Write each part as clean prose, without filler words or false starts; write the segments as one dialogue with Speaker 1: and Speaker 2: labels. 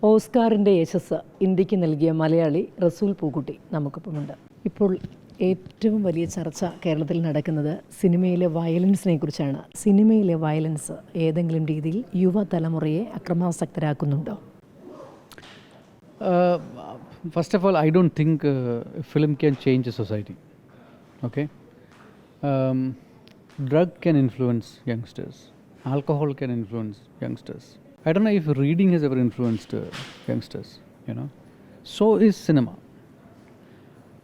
Speaker 1: ഓസ്കാറിൻ്റെ യശസ് ഇന്ത്യക്ക് നൽകിയ മലയാളി റസൂൽ പൂക്കുട്ടി നമുക്കൊപ്പമുണ്ട്. ഇപ്പോൾ ഏറ്റവും വലിയ ചർച്ച കേരളത്തിൽ നടക്കുന്നത് സിനിമയിലെ വയലൻസിനെ കുറിച്ചാണ്. സിനിമയിലെ വയലൻസ് ഏതെങ്കിലും രീതിയിൽ യുവതലമുറയെ അക്രമാസക്തരാക്കുന്നുണ്ടോ?
Speaker 2: First of all, I don't think film can change a society. Okay? Drug can influence youngsters. Alcohol can influence youngsters. I don't know if reading has ever influenced youngsters, you know. So is cinema.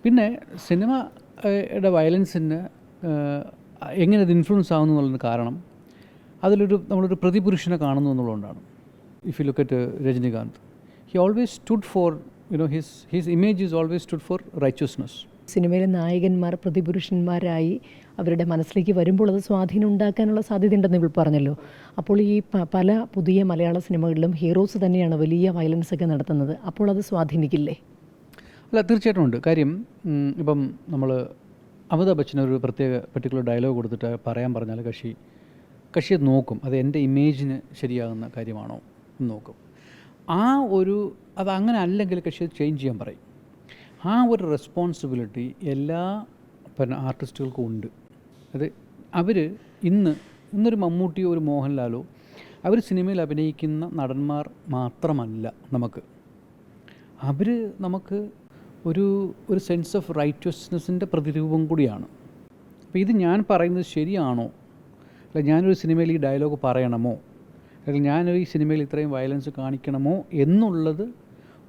Speaker 2: പിന്നെ സിനിമയുടെ വയലൻസിന് എങ്ങനെ അത് influence ആവുന്നു എന്നുള്ളതിന് കാരണം നമ്മളൊരു പ്രതിപുരുഷനെ കാണുന്നു എന്നുള്ളതുകൊണ്ടാണ്. If you look at Rajinikanth, he always stood for, his image is always stood for righteousness.
Speaker 1: സിനിമയിലെ നായകന്മാർ പ്രതിപുരുഷന്മാരായി അവരുടെ മനസ്സിലേക്ക് വരുമ്പോൾ അത് സ്വാധീനം ഉണ്ടാക്കാനുള്ള സാധ്യതയുണ്ടെന്ന് ഇപ്പോൾ പറഞ്ഞല്ലോ. അപ്പോൾ ഈ പല പുതിയ മലയാള സിനിമകളിലും ഹീറോസ് തന്നെയാണ് വലിയ വയലൻസ് ഒക്കെ നടത്തുന്നത്. അപ്പോൾ അത് സ്വാധീനിക്കില്ലേ?
Speaker 2: അല്ല, തീർച്ചയായിട്ടും ഉണ്ട്. കാര്യം ഇപ്പം നമ്മൾ അമിതാഭ് ബച്ചൻ ഒരു പർട്ടിക്കുലർ ഡയലോഗ് കൊടുത്തിട്ട് പറയാൻ പറഞ്ഞാൽ കക്ഷി അത് നോക്കും, അത് എൻ്റെ ഇമേജിന് ശരിയാകുന്ന കാര്യമാണോ എന്ന് നോക്കും. അത് അങ്ങനെ അല്ലെങ്കിൽ കക്ഷി അത് ചേഞ്ച് ചെയ്യാൻ പറയും. ആ ഒരു റെസ്പോൺസിബിലിറ്റി എല്ലാ ആർട്ടിസ്റ്റുകൾക്കും ഉണ്ട്. അത് ഇന്നൊരു മമ്മൂട്ടിയോ ഒരു മോഹൻലാലോ അവർ സിനിമയിൽ അഭിനയിക്കുന്ന നടന്മാർ മാത്രമല്ല, നമുക്ക് ഒരു സെൻസ് ഓഫ് റൈറ്റ്വസ്നെസ്സിൻ്റെ പ്രതിരൂപം കൂടിയാണ്. അപ്പോൾ ഇത് ഞാൻ പറയുന്നത് ശരിയാണോ, അല്ല ഞാനൊരു സിനിമയിൽ ഈ ഡയലോഗ് പറയണമോ, അല്ലെങ്കിൽ ഞാനൊരു ഈ സിനിമയിൽ ഇത്രയും വയലൻസ് കാണിക്കണമോ എന്നുള്ളത്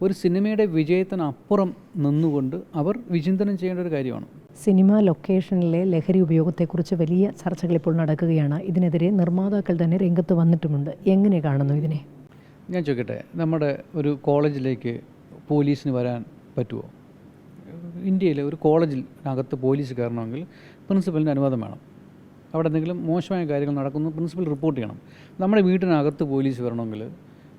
Speaker 2: ഒരു സിനിമയുടെ വിജയത്തിനപ്പുറം നിന്നുകൊണ്ട് അവർ വിചിന്തനം ചെയ്യേണ്ട ഒരു കാര്യമാണ്.
Speaker 1: സിനിമ ലൊക്കേഷനിലെ ലഹരി ഉപയോഗത്തെക്കുറിച്ച് വലിയ ചർച്ചകൾ ഇപ്പോൾ നടക്കുകയാണ്. ഇതിനെതിരെ നിർമ്മാതാക്കൾ തന്നെ രംഗത്ത് വന്നിട്ടുമുണ്ട്. എങ്ങനെ കാണുന്നു ഇതിനെ?
Speaker 2: ഞാൻ ചോദിക്കട്ടെ, നമ്മുടെ ഒരു കോളേജിലേക്ക് പോലീസിന് വരാൻ പറ്റുമോ? ഇന്ത്യയിലെ ഒരു കോളേജിനകത്ത് പോലീസ് കയറണമെങ്കിൽ പ്രിൻസിപ്പലിൻ്റെ അനുവാദം വേണം. അവിടെ എന്തെങ്കിലും മോശമായ കാര്യങ്ങൾ നടക്കുന്നു, പ്രിൻസിപ്പൽ റിപ്പോർട്ട് ചെയ്യണം. നമ്മുടെ വീട്ടിനകത്ത് പോലീസ് വരണമെങ്കിൽ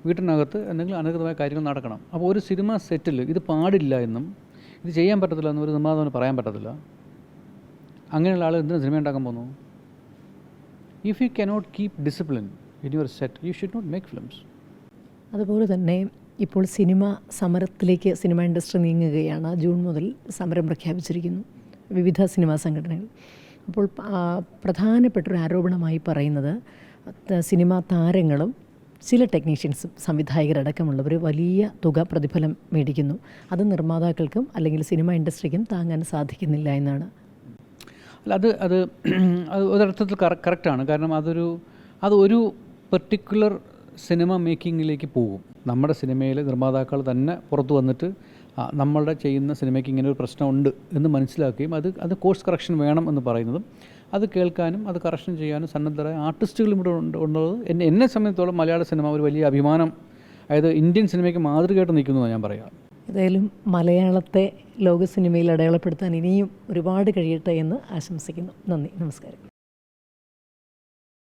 Speaker 2: വീട്ടിനകത്ത് എന്തെങ്കിലും അനധികൃതമായ കാര്യങ്ങൾ നടക്കണം. അപ്പോൾ ഒരു സിനിമ സെറ്റിൽ ഇത് പാടില്ല എന്നും ഇത് ചെയ്യാൻ പറ്റത്തില്ല എന്നും ഒരു നിർമ്മാതാവിന് പറയാൻ പറ്റത്തില്ല. അങ്ങനെയുള്ള ആൾ എന്തിനാണ് സിനിമ ഉണ്ടാക്കാൻ പോകുന്നു? If you cannot keep discipline in your set, you should not make films.
Speaker 1: അതുപോലെ തന്നെ ഇപ്പോൾ സിനിമ സമരത്തിലേക്ക് സിനിമ ഇൻഡസ്ട്രി നീങ്ങുകയാണ്. ജൂൺ മുതൽ സമരം പ്രഖ്യാപിച്ചിരിക്കുന്നു വിവിധ സിനിമാ സംഘടനകൾ. അപ്പോൾ പ്രധാനപ്പെട്ടൊരു ആരോപണമായി പറയുന്നത് സിനിമാ താരങ്ങളും ചില ടെക്നീഷ്യൻസും സംവിധായകരടക്കമുള്ളവർ വലിയ തുക പ്രതിഫലം മേടിക്കുന്നു. അത് നിർമ്മാതാക്കൾക്കും അല്ലെങ്കിൽ സിനിമ ഇൻഡസ്ട്രിക്കും താങ്ങാൻ സാധിക്കുന്നില്ല എന്നാണ്.
Speaker 2: അല്ല, അത് ഒരർത്ഥത്തിൽ കറക്റ്റാണ്. കാരണം അതൊരു പെർട്ടിക്കുലർ സിനിമ മേക്കിങ്ങിലേക്ക് പോകും. നമ്മുടെ സിനിമയിൽ നിർമ്മാതാക്കൾ തന്നെ പുറത്തു വന്നിട്ട് നമ്മളുടെ ചെയ്യുന്ന സിനിമയ്ക്ക് ഇങ്ങനെ ഒരു പ്രശ്നമുണ്ട് എന്ന് മനസ്സിലാക്കുകയും അത് കോഴ്സ് കറക്ഷൻ വേണം എന്ന് പറയുന്നതും അത് കേൾക്കാനും അത് കറക്ഷൻ ചെയ്യാനും സന്നദ്ധരായ ആർട്ടിസ്റ്റുകളും ഇവിടെ ഉള്ളത് എന്നെ സംബന്ധിച്ചോളം മലയാള സിനിമ ഒരു വലിയ അഭിമാനം, അതായത് ഇന്ത്യൻ സിനിമയ്ക്ക് മാതൃകയായിട്ട് നിൽക്കുന്നു ഞാൻ പറയാം.
Speaker 1: ഏതായാലും മലയാളത്തെ ലോക സിനിമയിൽ അടയാളപ്പെടുത്താൻ ഇനിയും ഒരുപാട് കഴിയട്ടെ എന്ന് ആശംസിക്കുന്നു. നന്ദി, നമസ്കാരം.